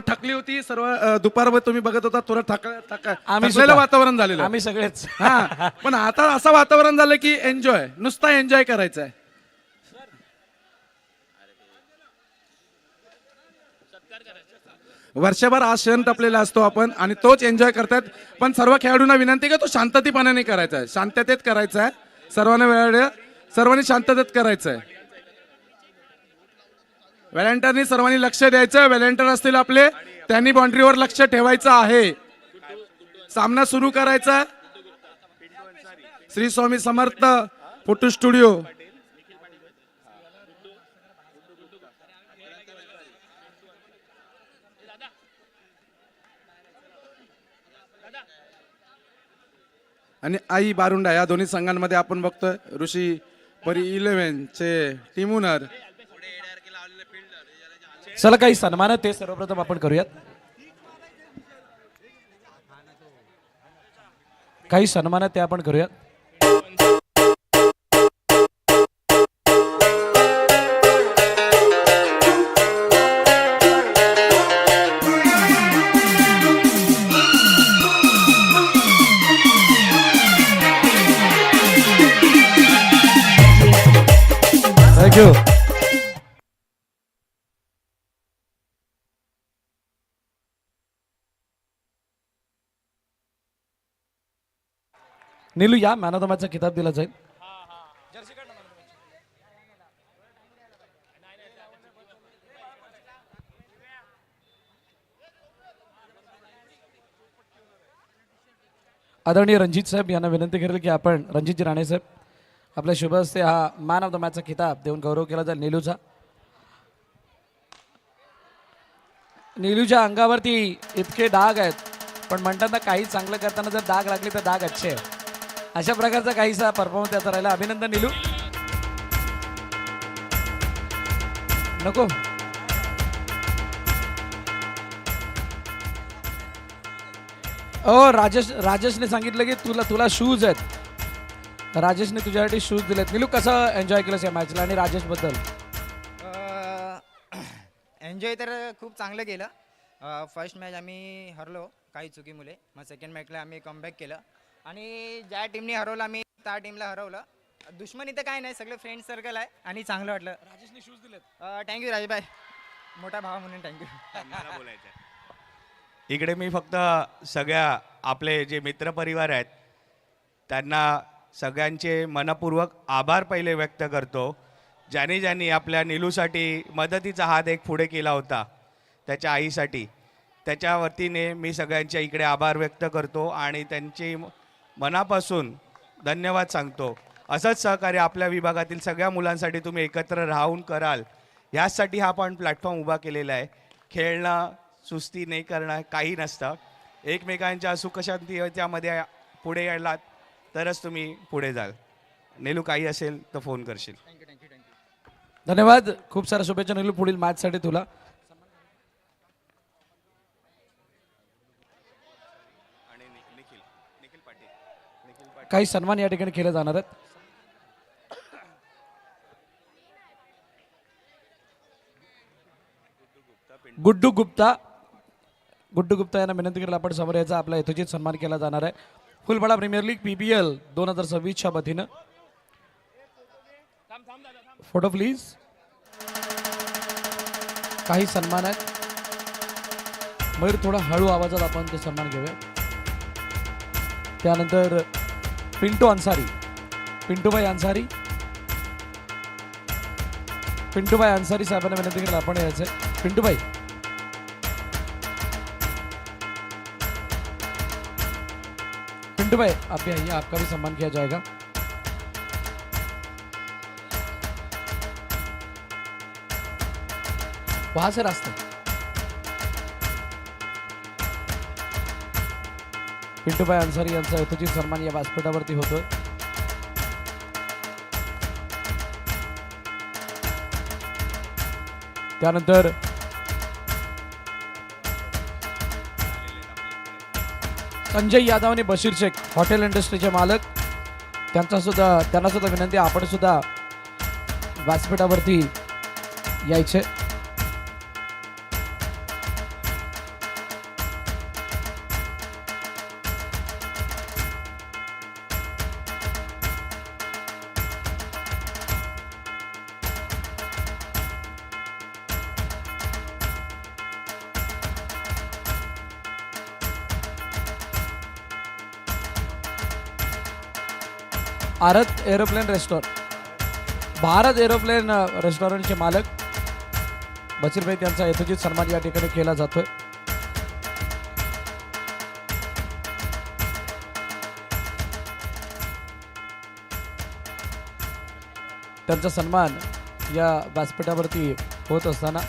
थकली होती सर्व दुपारभर तुम्ही बघत होता थोडं आम्ही थकलेलं सुद्धा. वातावरण झालेलं आम्ही सगळेच हा पण आता असं वातावरण झालं की एन्जॉय नुसता एन्जॉय करायचा आहे. वर्षभर आज क्षण टपलेला असतो आपण आणि तोच एन्जॉय करतात. पण सर्व खेळाडूंना विनंती की तो शांततेपणाने करायचा आहे, शांततेत करायचा आहे. सर्वांनी शांततेत करायचं आहे. व्हॅलेंटाईननी सर्वांनी लक्ष द्यायचं. व्हॅलेंटाईन असतील आपले त्यांनी बाउंड्रीवर लक्ष ठेवायचं आहे. सामना सुरू करायचा. Shri Swami Samarth photo studio. आणि आई बारुंडा या दोन्ही संघांमध्ये आपण बघतोय ऋषी परी 11 चे टीम ओनर. चला काही सन्मान ते सर्वप्रथम आपण करूयात. काही सन्मान ते आपण करूयात. थँक्यू. नीलू या मॅन ऑफ द मॅचचा किताब दिला जाईल. आदरणीय रणजित साहेब यांना विनंती करेल की आपण रणजितजी राणे साहेब आपल्या शुभ हस्ते हा मॅन ऑफ द मॅचचा किताब देऊन गौरव केला जाईल नीलूचा. नीलूच्या अंगावरती इतके डाग आहेत पण म्हणतात ना काही चांगलं करताना जर डाग लागले तर डाग अच्छे आहे. अशा प्रकारचा काहीसा परफॉर्मन्स त्याचा राहिला. अभिनंदन नीलू. नको ओ राजेशने सांगितलं की तुला शूज आहेत. राजेशने तुझ्यासाठी शूज दिलेत. नीलू कसं एन्जॉय केलंस या मॅचला आणि राजेश बद्दल? एन्जॉय तर खूप चांगलं केलं. फर्स्ट मॅच आम्ही हरलो काही चुकीमुळे. मग सेकंड मॅचला आम्ही कमबॅक केलं आणि ज्या टीमने हरवलं आम्ही त्या टीमला हरवलं. दुश्मनी तर काय नाही, सगळे फ्रेंड सर्कल आहे आणि चांगलं वाटलं. राजेशने शूज दिलेत. थँक्यू राजभाई, मोठा भाव म्हणून थँक्यू. मला बोलायचं इकडे मी फक्त सगळ्या आपले जे मित्रपरिवार आहेत त्यांना सगळ्यांचे मनपूर्वक आभार पहिले व्यक्त करतो. ज्यांनी आपल्या नीलूसाठी मदतीचा हात एक पुढे केला होता त्याच्या आईसाठी, त्याच्या वतीने मी सगळ्यांच्या इकडे आभार व्यक्त करतो आणि त्यांची मनापासून धन्यवाद सांगतो. असंच सहकार्य आपल्या विभागातील सगळ्या मुलांसाठी तुम्ही एकत्र राहून कराल यासाठी हा आपण प्लॅटफॉर्म उभा केलेला आहे. खेळणं, सुस्ती नाही करणं काही नसतं. एकमेकांच्या सुखशांती त्यामध्ये पुढे यायला तरच तुम्ही पुढे जाल. नीलू काही असेल तर फोन करशील. धन्यवाद. खूप साऱ्या शुभेच्छा नीलू पुढील मॅचसाठी तुला. काही सन्मान या ठिकाणी केले जाणार आहेत. गुड्डू गुप्ता यांना विनंती करेल आपण समोर यायचा. आपला यथोचित सन्मान केला जाणार आहे. फुलपाडा प्रीमियर लीग PPL 2026च्या वतीनं. Photo please. काही सन्मान आहेत. मयूर थोडा हळू आवाजात आपण ते सन्मान घेऊया. त्यानंतर पिंटूभाई अन्सारी साहेबांना विनंती करेल आपण यायचं. पिंटूभाई आप भी आइए, आपका भी सम्मान किया जाएगा. वहां से रास्ता. पिंटूभाई अन्सारी यांचा यथोचित सन्मान या व्यासपीठावरती होतोय. त्यानंतर संजय यादव आणि बशीर शेख हॉटेल इंडस्ट्रीचे मालक, त्यांना सुद्धा विनंती आपण सुद्धा व्यासपीठावरती यायचे. भारत एरोप्लेन रेस्टॉरंटचे मालक बशीरभाई त्यांचा यथोचित सन्मान या ठिकाणी केला जातोय. त्यांचा सन्मान या व्यासपीठावरती होत असताना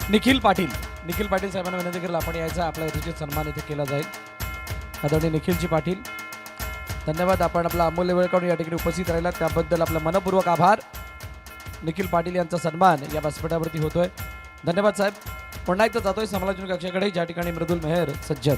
निखिल पाटील साहेबांना विनंती करेल आपण यायचं, आपला यथोचित सन्मान इथे केला जाईल. आदरणीय निखिलजी पाटील, धन्यवाद. आपण आपला अमूल्य वेळ काढून या ठिकाणी उपस्थित राहिला त्याबद्दल आपला मनपूर्वक आभार. निखिल पाटील यांचा सन्मान या व्यासपीठावरती होतोय. धन्यवाद साहेब. पुन्हा एकदा जातोय समालोचन कक्षाकडे, ज्या ठिकाणी मृदुल मेहर सज्जद.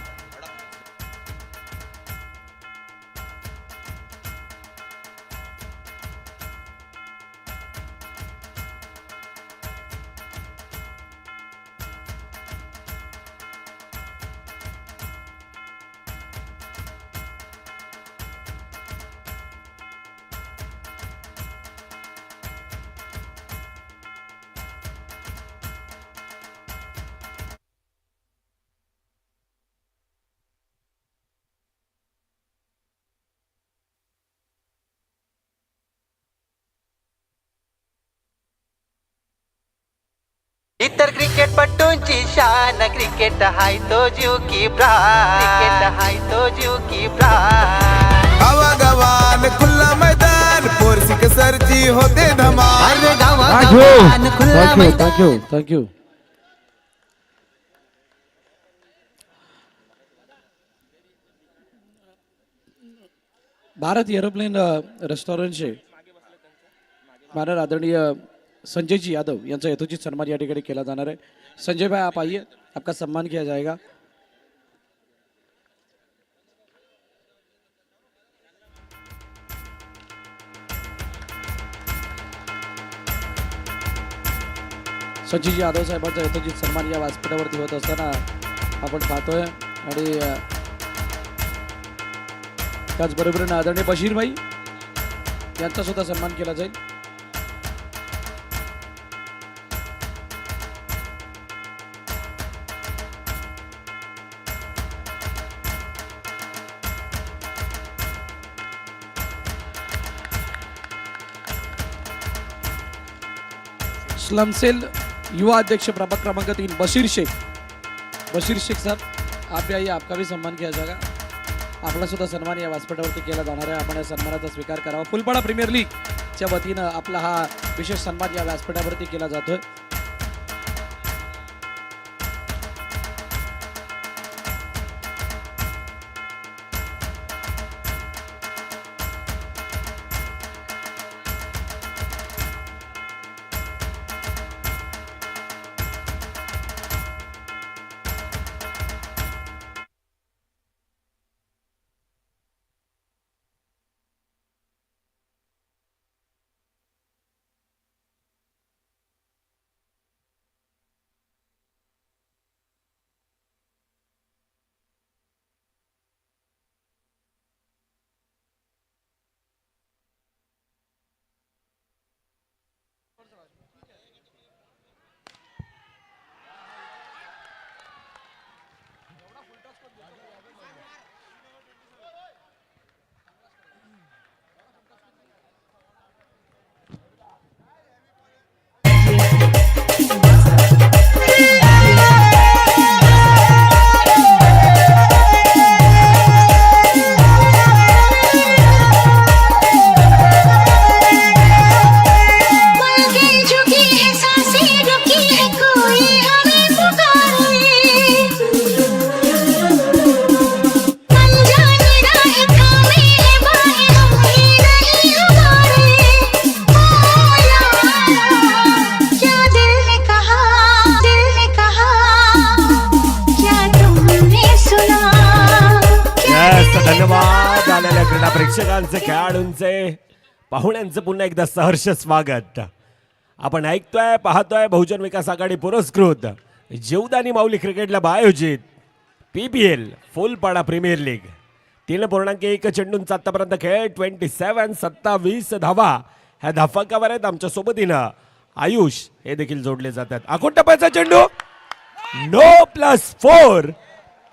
इतर क्रिकेटपटूंची शान क्रिकेट हाय तो जीव की प्राण क्रिकेट हाय तो जीव की प्राण गावागावान खुल्ला मैदान पोरसिक सरची होते धमाल अरे गावागावान खुल्ला मैदान. थँक्यू. भारत एरोप्लेन रेस्टॉरंटचे माननीय आदरणीय संजय जी यादव यांचा यथोचित सन्मान या ठिकाणी केला जाणार है. संजय भाई आप आइए, आपका सम्मान किया जाएगा. संजय जी यादव साहेबांचा यथोचित सन्मान या व्यासपीठावरती होत असताना आपण पाहतोय. आणि त्याचबरोबर आदरणीय बशीर भाई यांचा सुद्धा सन्मान केला जाईल. स्लम सेल युवा अध्यक्ष प्रभाग क्रमांक 3 बशीर शेख साहब, आप भी आइए, आपका भी सम्मान किया जाएगा. आपला सुद्धा सन्मान या व्यासपीठावरती केला जाणार आहे. आपण या सन्मानाचा स्वीकार करावा. फुलपाडा प्रीमियर लीगच्या वतीनं आपला हा विशेष सन्मान या व्यासपीठावरती केला जातोय. धन्यवाद आलेल्या क्रीडा प्रेक्षकांचे, खेळाडूंचे, पाहुण्यांचं पुन्हा एकदा सहर्ष स्वागत. आपण ऐकतोय, पाहतोय बहुजन विकास आघाडी पुरस्कृत जीवदानी माऊली क्रिकेट क्लब आयोजित PPL फुलपाडा प्रीमियर लीग 3.1 चेंडूंचा आतापर्यंत खेळ 27 27 धावा ह्या धाफकावर आहेत. आमच्या सोबतीनं आयुष हे देखील जोडले जातात. आखून टप्प्याचा चेंडू नो +4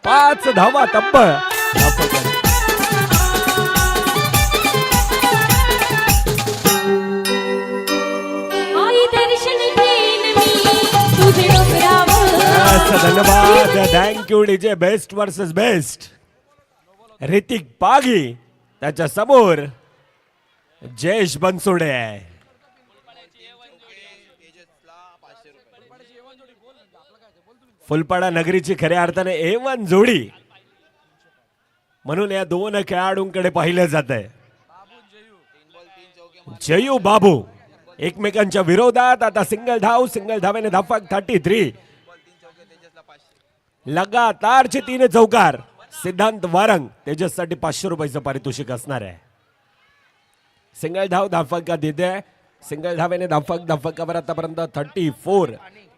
5 धावा तब्बल. आई दर्शन घेईन मी तुझे डोंगरावर. धन्यवाद. Thank you DJ. Best versus best. Hrithik Pagi त्याच्या समोर जयेश बनसोडे आहे. फुलपाडा नगरीची खऱ्या अर्थाने A1 जोडी म्हणून या दोन खेळाडूंकडे पाहिलं जात आहे. जयू बाबू एकमेकांच्या विरोधात. आता सिंगल धावेने धाफक 33. लगातारचे 3 चौकार. सिद्धांत वारंग तेजससाठी 500 रुपयाचं पारितोषिक असणार आहे. सिंगल धाव धाफक का देते. सिंगल धावेने धाफकावर आतापर्यंत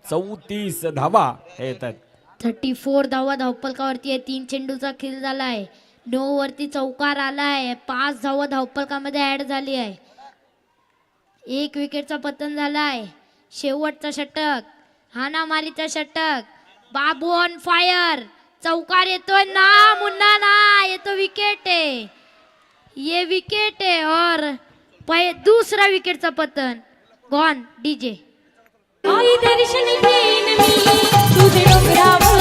34 धावा हे येतात. 34 धावा धावपलकावरती आहे. 3 चेंडूचा खेळ झाला आहे. 9 वरती चौकार आला आहे. 5 धावा धावपलकामध्ये ऍड झाली आहे. 1 विकेटचा पतन झाला आहे. शेवटचा षटक, हाणामारीचा षटक. बाबू ऑन फायर. चौकार येतोय ना मुन्ना ना. ये तो विकेट है. ये विकेट है और दूसरा विकेटचा पतन. Gone DJ. आई दर्शन घेईन मी तुझे डोंगरावर.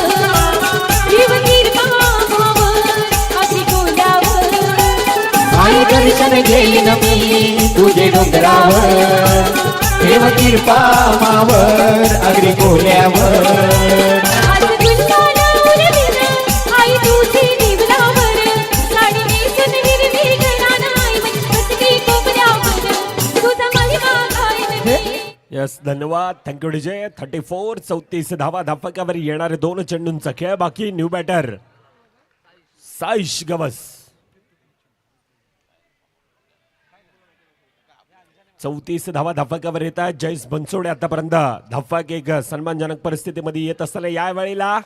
जीवगीर पाहावर अशी गोल्यावर. आई दर्शन घेईन मी तुझे डोंगरावर. देवगीर पामावर अगदी गोल्यावर. आज गुंजाला उरविन आई तुझी निवलावर. साडी नेसून हिरवी घरानं आई बसली कोपऱ्यावर. तुझा महिमा गायन मी. यस धन्यवाद. Thank you DJ. 34 धावा धाफकावर येणारे 2 चेंडूंचा खेळ बाकी. New batter Saish Gawas. 34 धावा धाफकावर येत आहेत. जयेश बनसोडे आतापर्यंत धाफक एक सन्मानजनक परिस्थितीमध्ये येत असताना या वेळेला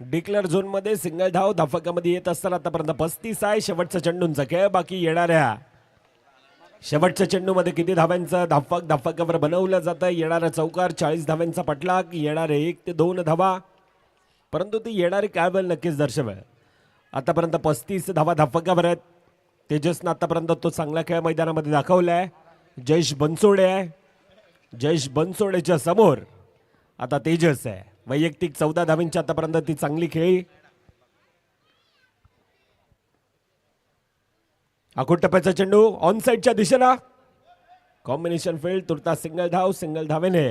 डिक्लेअर झोन मध्ये सिंगल धाव धाफकामध्ये येत असताना आतापर्यंत 35 आहे. शेवटचा चेंडूंचा खेळ बाकी. येणाऱ्या शेवटच्या चेंडूमध्ये किती धाव्यांचा धाफकावर बनवलं जातं. येणारा चौकार 40 धाव्यांचा पटलाक. येणारे 1 ते 2 धावा परंतु ती येणारी काय वेळ नक्कीच दर्शवेल. आतापर्यंत 35 धावा धाफकावर आहेत. तेजसनं आतापर्यंत तो चांगला खेळ मैदानामध्ये दाखवलाय. जयेश बनसोडे आहे. जयेश बनसोडेच्या समोर आता तेजस आहे. वैयक्तिक 14 धाव्यांची आतापर्यंत ती चांगली खेळी. आखूट टप्प्याचा चेंडू ऑन साईडच्या दिशेला. Combination field. तुर्तास सिंगल धावेने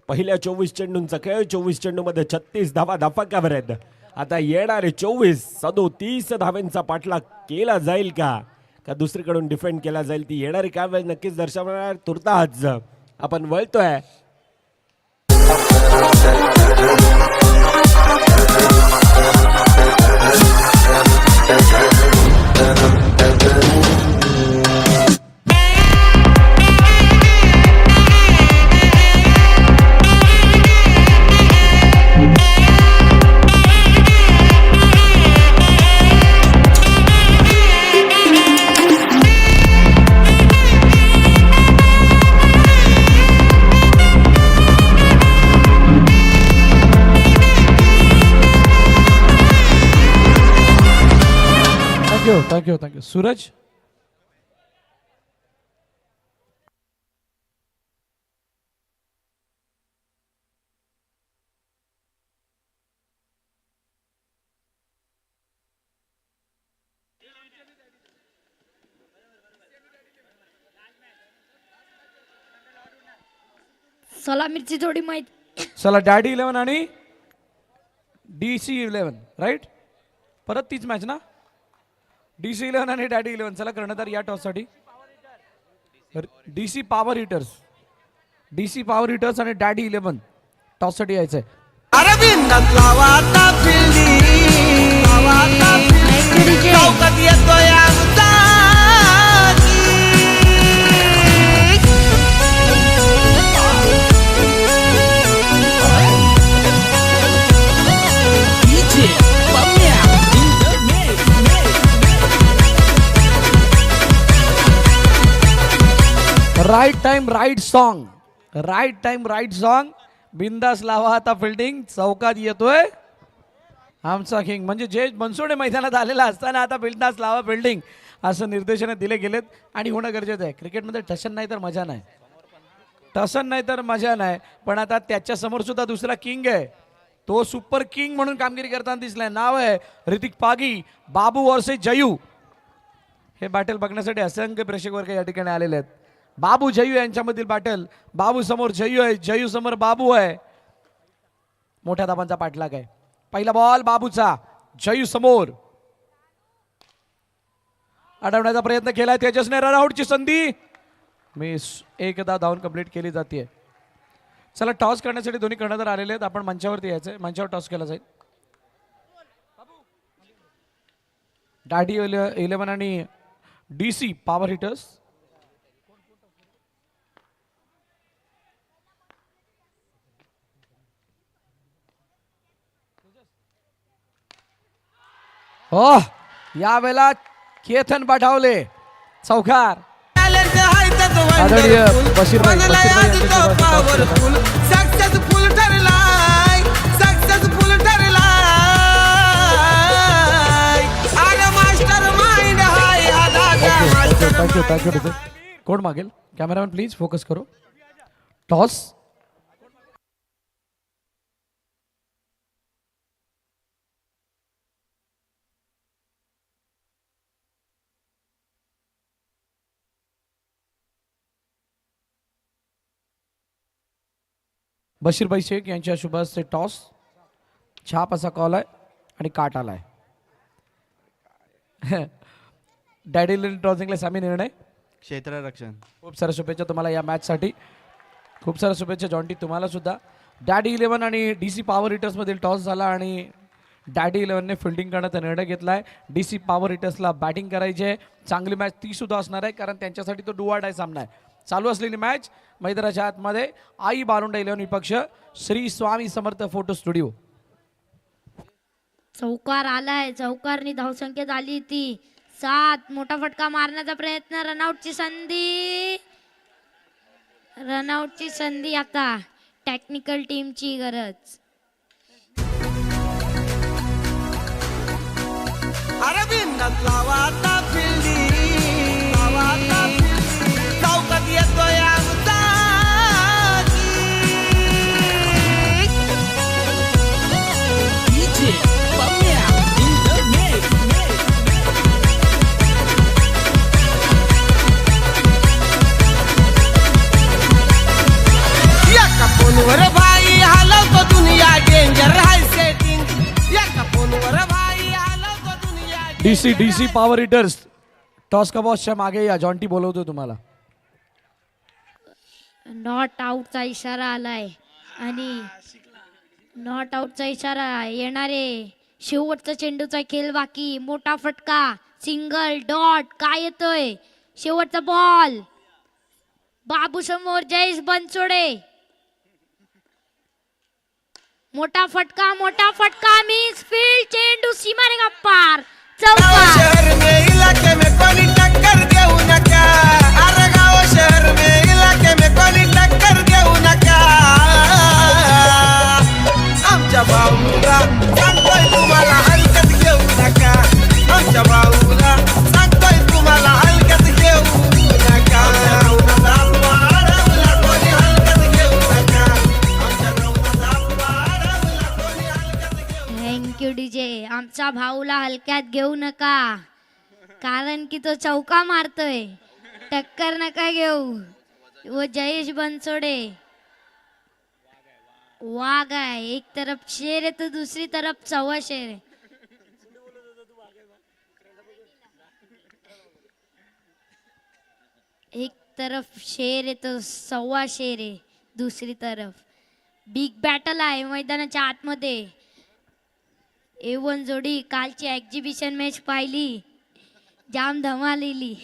पहिल्या 24 चेंडूंचा खेळ. 24 चेंडूमध्ये 36 धावा धाफकावर आहेत. आता येणारे 37 धाव्यांचा पाठलाग केला जाईल का दुसरीकडून डिफेंड केला जाईल ती येणारी काय वेळ नक्कीच दर्शवणार. तुर्तास आपण वळतोय. थँक्यू सूरज. सलामीची जोडी माहित. चला डॅडी 11 आणि DC 11 राईट. परत तीच मॅच ना. DC 11 आणि डॅडी 11. चला कर्णधार या टॉससाठी. DC पॉवर हिटर्स आणि डॅडी 11 टॉससाठी यायचंय. Right time right song, right time right song. बिंदास लावा आता फिल्डिंग. चौकात येतोय आमचा किंग. म्हणजे जे बनसोडे मैदानात आलेला असताना आता बिंदास लावा फिल्डिंग असं निर्देशनं दिले गेलेत आणि होणं गरजेचं आहे. क्रिकेटमध्ये टसन नाही तर मजा नाही, टसन नाही तर मजा नाही. पण आता त्याच्या समोर सुद्धा दुसरा किंग आहे. तो सुपर किंग म्हणून कामगिरी करताना दिसलाय. नाव आहे ऋतिक पागी. बाबू वर्सेस जयू. हे बॅटल बघण्यासाठी असंख्य प्रेक्षक वर्ग या ठिकाणी आलेले आहेत. बाबू जयू यांच्यामधील बॅटल. बाबू समोर जयू आहे, जयू समोर बाबू आहे. मोठ्या धाबांचा पाठलाग आहे. पहिला बॉल बाबूचा, जयू समोर. अडवण्याचा प्रयत्न केलाय तेजसने. रनआउटची संधी मिस. एकदा धावून कंप्लीट केली जाते. चला टॉस करण्यासाठी दोन्ही कर्णधार आलेले आहेत. आपण मंचावरती यायचंय. मंचावर टॉस केला जाईल. डाडी 11 आणि DC पॉवर हिटर्स. हो यावेळेला केतन पाठवले चौकार. आदरणीय बशीरभाई पॉवरफुल सक्सेसफुल ठरलाय, सक्सेसफुल ठरलाय. अरे मास्टर माइंड हाय हा दादा. Thank you thank you. कोण मागेल? कॅमेरामॅन प्लीज फोकस करो. टॉस. बशीरभाई शेख यांच्या शुभ हस्ते टॉस. छाप असा कॉल आहे आणि काट आलाय. डॅडी टॉस जिंकले. सामी निर्णय क्षेत्ररक्षण. खूप साऱ्या शुभेच्छा तुम्हाला या मॅचसाठी. खूप साऱ्या शुभेच्छा जॉन्टी तुम्हाला सुद्धा. डॅडी 11 आणि DC पॉवर हिटर्समधील टॉस झाला आणि डॅडी 11ने फिल्डिंग करण्याचा निर्णय घेतला आहे. DC पॉवर हिटर्सला बॅटिंग करायची आहे. चांगली मॅच ती सुद्धा असणार आहे कारण त्यांच्यासाठी तो डू ऑर डाय सामना आहे. चालू असलेली मॅच मैदानाच्या आतमध्ये आई बारुंडा 11 विपक्ष श्री स्वामी समर्थ फोटो स्टुडिओ. चौकार आलाय. चौकारनी धावसंख्या झाली ती 7. मोठा फटका मारण्याचा प्रयत्न. रनआउटची संधी, रनआउटची संधी. आता टेक्निकल टीमची गरज. अरे बिंदास लावा आता फिल्डिंग, लावा आता फिल्डिंग. चौकात येतोय आमचा किंग. एका फोनवर भाई हलवतो दुनिया. डेंजर हाय सेटिंग. एका फोनवर भाई हलवतो दुनिया. DC पॉवर हिटर्स टॉस का बॉसच्या मागे या. जॉन्टी बोलवतो तुम्हाला. नॉट आउटचा इशारा आलाय आणि नॉट आउटचा इशारा येणारे. शेवटचा चेंडूचा खेळ बाकी. मोठा फटका, सिंगल, डॉट. काय येतोय? शेवटचा बॉल. बाबू समोर जयेश बनसोडे. मोठा फटका, मोठा फटका. Miss field. चेंडू सीमारेखा पार. चौकार. शहर में इलाके में कोणी टक्कर देऊ नका. अरे गाव शहर में इलाके में कोणी टक्कर देऊ नका. आमच्या भाऊला सांगतोय तुम्हाला हलकत घेऊ नका. आमच्या भाऊला सांगतोय तुम्हाला हलकत घेऊ नका. कोणी हलकत घेऊ नका. आमच्या भाऊला कोणी हलकत घेऊ. Thank you DJ. आमचा भाऊला हलक्यात घेऊ नका कारण की तो चौका मारतोय. टक्कर नका घेऊ. वो जयेश बनसोडे वाघ आहे. एक तरफ शेर आहे तो दूसरी तरफ सव्वा शेर आहे. एक तरफ शेर आहे तो सव्वा शेर आहे दुसरी तरफ. बिग बॅटल आहे मैदानाच्या आतमध्ये. A1 जोडी कालची एक्झिबिशन मॅच पाहिली. जाम धमालेली.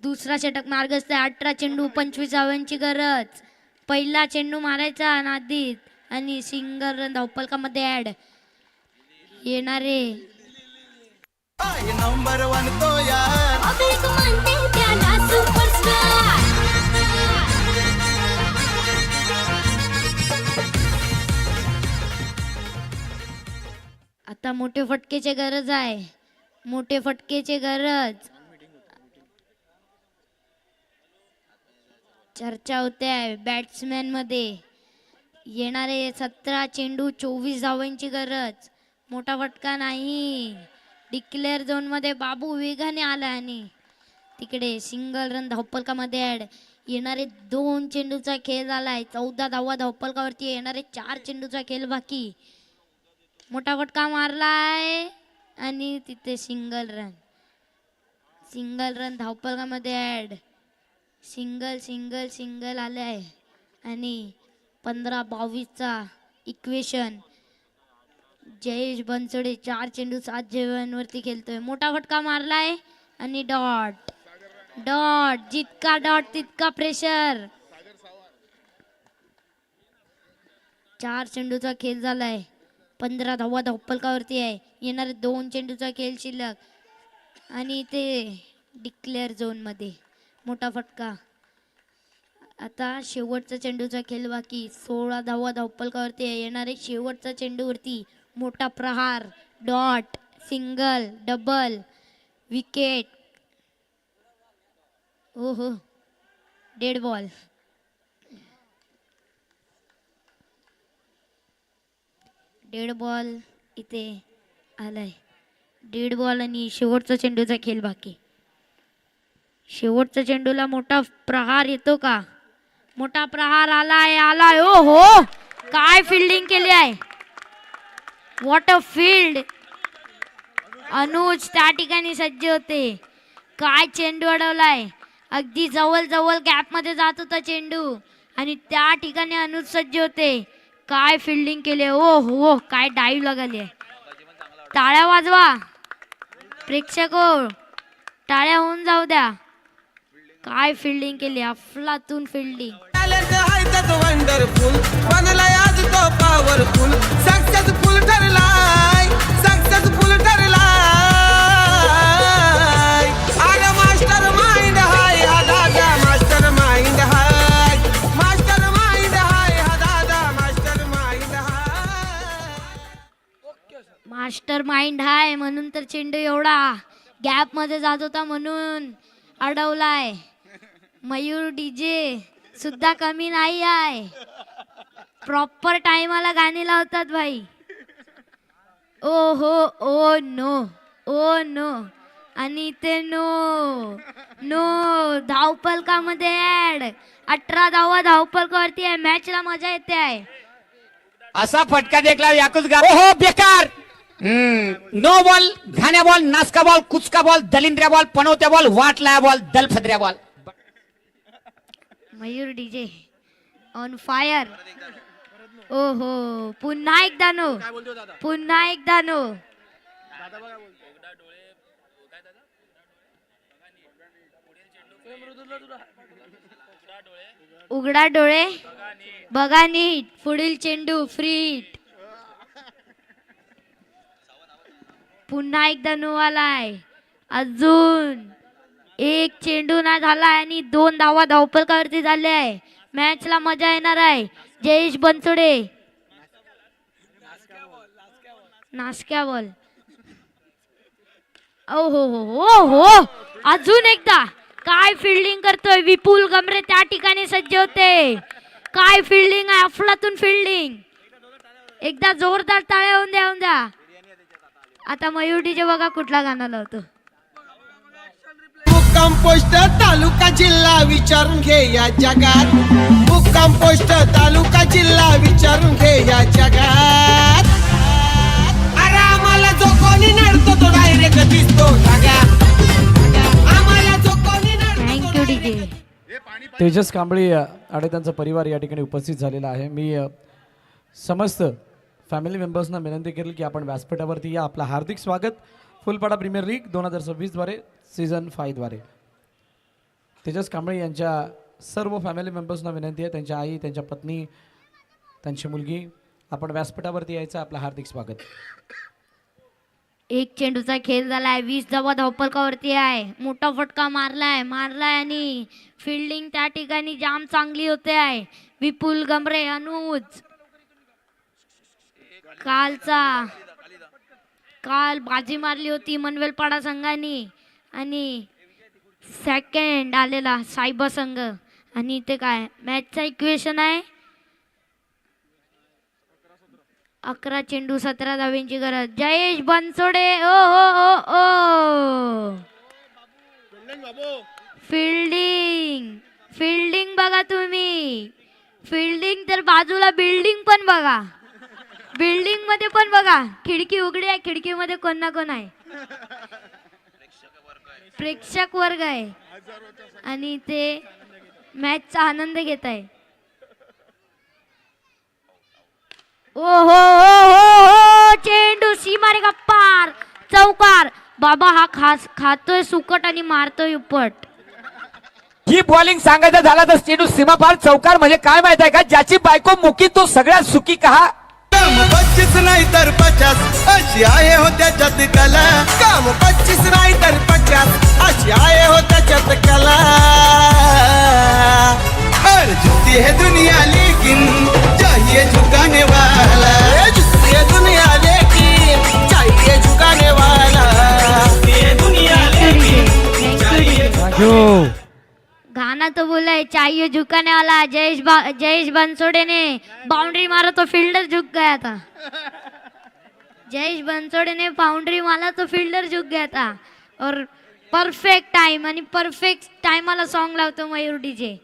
दुसरा षटक मार्गस्थ. 18 चेंडू 25 धावांची गरज. पहिला चेंडू मारायचा नादीत आणि सिंगल रन धावपलकामध्ये ऍड. येणारे नंबर 1 तो यार आता मोठे फटकेचे गरज आहे, मोठे फटकेचे गरज. चर्चा होते आहे बॅट्समॅन मध्ये. येणारे 17 चेंडू 24 धावांची गरज. मोठा फटका नाही. डिक्लेअर झोन मध्ये बाबू वेगाने आला आणि तिकडे सिंगल रन धावपलकामध्ये ऍड. येणारे 2 चेंडूचा खेळ झालाय. 14 धावा धावपलकावरती. येणारे 4 चेंडूचा खेळ बाकी. मोठा फटका मारलाय आणि तिथे सिंगल रन. सिंगल रन धावपलकामध्ये ऍड. सिंगल सिंगल सिंगल आले आहे आणि 15-22चा इक्वेशन. जयेश बनसोडे 4 चेंडू 7 जेवणवरती खेळतोय. मोठा फटका मारलाय आणि डॉट. डॉट जितका डॉट तितका प्रेशर. 4 चेंडूचा खेळ झालाय. 15 धावा धावपलकावरती आहे. येणारे 2 चेंडूचा खेळ शिल्लक आणि ते डिक्लेअर झोन मध्ये. मोठा फटका. आता शेवटचा चेंडूचा खेळ बाकी. 16 धावा धावपलकावरती आहे. येणारे शेवटचा चेंडूवरती मोठा प्रहार. Dot single double wicket. ओहो डेड बॉल. डेड बॉल इथे आलाय. डेड बॉल आणि शेवटचा चेंडूचा खेळ बाकी. शेवटच्या चेंडूला मोठा प्रहार येतो का? मोठा प्रहार आलाय आलाय. ओ हो काय फिल्डिंग केली आहे. What a field. अनुज त्या ठिकाणी सज्ज होते. काय चेंडू अडवलाय. अगदी जवळ जवळ गॅप मध्ये जात होता चेंडू आणि त्या ठिकाणी अनुज सज्ज होते. काय फिल्डिंग केली. ओ हो काय डाईव्ह लगाली आहे. टाळ्या वाजवा प्रेक्षको. टाळ्या होऊन जाऊ द्या. काय फिल्डिंग केली. अफलातून फिल्डिंग. टॅलेंट आहे त्यात वंडरफुल. बनलाय आज तो पॉवरफुल. सक्सेसफुल ठरलाय. सक्सेसफुल ठरलाय. अरे मास्टर माइंड हाय हा दादा. मास्टर माइंड हाय. मास्टर माइंड हाय हा दादा. मास्टर माइंड हाय. मास्टर माइंड हाय म्हणून तर चेंडू एवढा गॅप मध्ये जात होता म्हणून अडवलाय. मयूर डीजे सुद्धा कमी नाही आहे. प्रॉपर टाइमाला गाणी लावतात भाई. ओ हो ओ नो ओ नो आणि ते नो नो धावपलकामध्ये ऍड. 18 धावा धावपलकावरती आहे. मॅचला मजा येते आहे. असा फटका देखला याकुच गा. ओहो बेकार. No ball. घाण्या बॉल. नासका बॉल. कुचका बॉल. दलिंद्र्या बॉल. पनवत्या बॉल. वाटला बॉल. दलफद्र्या ball. Mayur DJ on fire. ओहो पुन्हा एकदा नो. पुन्हा एकदा नो. उघडा डोळे बघा नीट. पुढील चेंडू फ्रीट. पुन्हा एकदा नो आलाय. अजून एक चेंडू ना झालाय आणि 2 धावा धावपलकावरती झाले आहे. मॅचला मजा येणार आहे. जयेश बनसोडे. नासक्या बॉल. ओ हो हो हो अजून एकदा. काय फिल्डिंग करतोय विपुल गमरे. त्या ठिकाणी सज्ज होते. काय फिल्डिंग आहे. अफलातून फिल्डिंग. एकदा जोरदार टाळ्या होऊन द्या होऊन द्या. आता मयूर डीजे बघा कुठला गाणं लावतो. मुक्काम पोस्ट तालुका जिल्हा विचारून घे या जगात. मुक्काम पोस्ट तालुका जिल्हा विचारून घे या जगात. अरे आम्हाला जो कोणी नडतो तो डायरेक्ट दिसतो ढगात. आम्हाला जो कोणी नडतो. Thank you DJ. तेजस कांबळे आणि त्यांचा परिवार या ठिकाणी उपस्थित झालेला आहे. मी समस्त फॅमिली मेंबर्सना विनंती केली की आपण व्यासपीठावरती या. आपलं हार्दिक स्वागत फुलपाडा प्रीमियर लीग 2026 द्वारे सीझन 5 द्वारे. तेजस कांबळे यांच्या सर्व फॅमिली मेंबर्सना विनंती आहे, त्यांच्या आई, त्यांच्या पत्नी, त्यांची मुलगी, आपण व्यासपीठावरती यायचं. आपलं हार्दिक स्वागत. एक चेंडूचा खेळ झालाय, 20 धावा धावपलकावरती आहे. मोठा फटका मारलाय आणि फिल्डिंग त्या ठिकाणी जाम चांगली होते आहे. विपुल गमरे, अनुज काल बाजी मारली होती मनवेलपाडा संघाने आणि सेकंड आलेला सायबा संघ. आणि इथे काय मॅचचा इक्वेशन आहे, 11 चेंडू 17 धाव्यांची गरज. जयेश बनसोडे, ओ ओ ओ ओ फिल्डिंग बघा तुम्ही. फिल्डिंग तर बाजूला बिल्डिंग पण बघा. बिल्डिंग मध्ये पण बघा, खिडकी उघडी आहे, खिडकीमध्ये कोण ना कोण आहे. प्रेक्षक वर्ग आहे आणि ते मॅचचा आनंद घेत आहे. ओ हो चेंडू सीमारे गप्पार, चौकार. बाबा हा खातोय सुकट आणि मारतोय उपट. ही बॉलिंग सांगायचं झाला तर चेंडू सीमापार चौकार म्हणजे काय माहित आहे का, ज्याची बायको मुकी तो सगळ्यात सुखी कहा. काम 25 नाही तर 50 अशी आहे हो त्याच्यात कला. काम 25 नाही तर 50 अशी आहे हो त्याच्यात कला. हर झुकती है दुनिया लेकिन चाहिए झुकाने वाला. झुकती है दुनिया लेकिन चाहिए झुकाने वाला. थँक्यू. गाना तो बोला है चाहिए झुकाने वाला. जयेश बनसोडे ने बाउंड्री मारा तो फील्डर झुक गया था. जयेश बनसोडे ने बाउंड्री मारा तो फील्डर झुक गया था. और परफेक्ट टाइम आणि परफेक्ट टाइमाला सॉन्ग लावतो मयूर डीजे.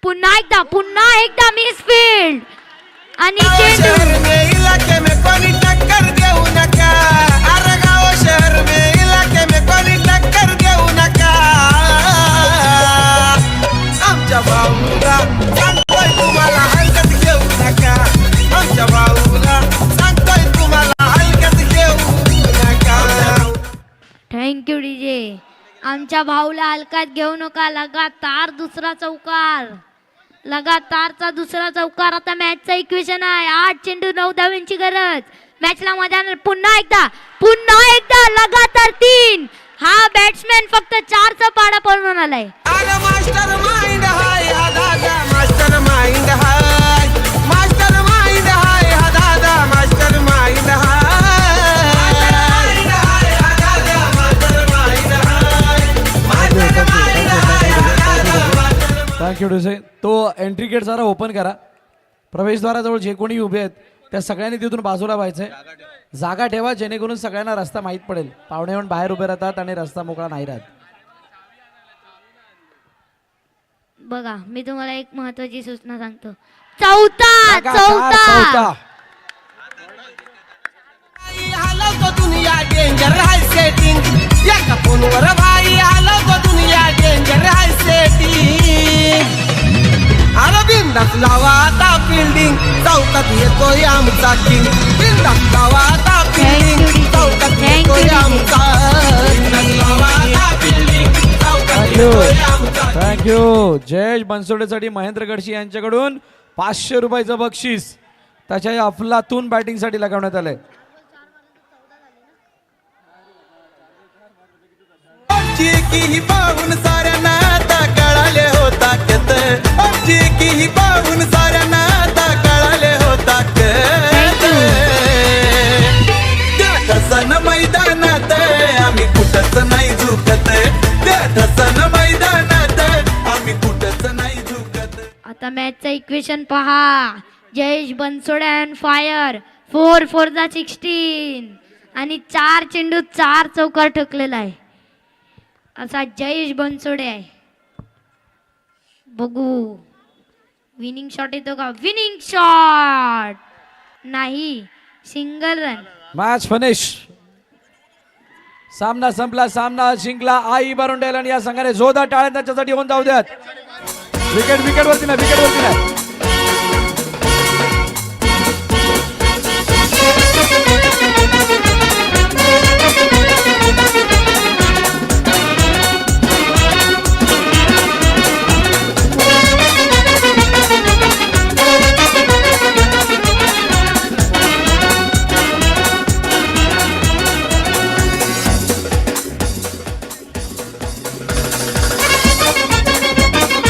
पुन्हा एकदा मिस फील्ड आणि चेंडू. शहर में इलाके में कोणी टक्कर देऊ नका. अरे गाव शहर में इलाके में कोणी टक्कर देऊ नका. आमच्या भाऊला सांगतोय तुम्हाला हलकत घेऊ नका. आमच्या भाऊला सांगतोय तुम्हाला हलकत घेऊ नका. Thank you DJ. आमच्या भाऊला हलकात घेऊ नका. लगातार दुसरा चौकार. आता मॅचचा इक्वेशन आहे, 8 चेंडू 9 धावांची गरज. मॅचला मजा येणार. पुन्हा एकदा लगातार 3. हा बॅट्समॅन फक्त 4चा पाडा पळून आलाय. अरे मास्टर माइंड हाय हा दादा. मास्टर माइंड हाय. मास्टर माइंड हाय हा दादा. Master mind thank you DJ. तो एंट्री गेट जरा ओपन करा. प्रवेशद्वाराजवळ जे कोणी उभे आहेत त्या सगळ्यांनी तिथून बाजूला व्हायचंय. जागा ठेवा जेणेकरून सगळ्यांना रस्ता माहीत पडेल. पाहुणे येऊन बाहेर उभे राहतात आणि रस्ता मोकळा नाही राहत. बघा मी तुम्हाला एक महत्वाची सूचना सांगतो. चौथा. हलवतो दुनिया डेंजर हाय सेटिंग. एका फोनवर भाई हलवतो दुनिया डेंजर हाय सेटिंग. अरे बिंदास लावा आता फिल्डिंग. चौकात येतोय आमचा किंग. बिंदास लावा आता फिल्डिंग. चौकात येतोय आमचा. बिंदास लावा आता फिल्डिंग. चौकात येतोय आमचा. थँक्यू. जयेश बनसोडेसाठी महेंद्र गडशी यांच्याकडून 500 रुपयाचं बक्षीस त्याच्या या अफलातून बॅटिंगसाठी लगावण्यात आलंय. की ही पाहून साऱ्यांना आता कळाले होता कत. आमची की ही पाहून साऱ्यांना आता कळाले होता कत. त्या ठसन मैदानात आम्ही कुठंच नाही झुकत. त्या ठसन मैदानात आम्ही कुठंच नाही झुकत. आता मॅचचा इक्वेशन पहा. Jayesh Bansode and fire 4 for the 16 आणि 4 चेंडू 4 चौकार ठोकलेला आहे असा जयेश बनसोडे आहे. बघू विनिंग शॉट येतो का. विनिंग शॉट नाही, सिंगल रन. Match finish. सामना संपला. सामना जिंकला आई बरुंडेल आणि या संघाने जोरदार टाळ्या त्याच्यासाठी होऊन जाऊ द्यात. विकेट वरती नाही.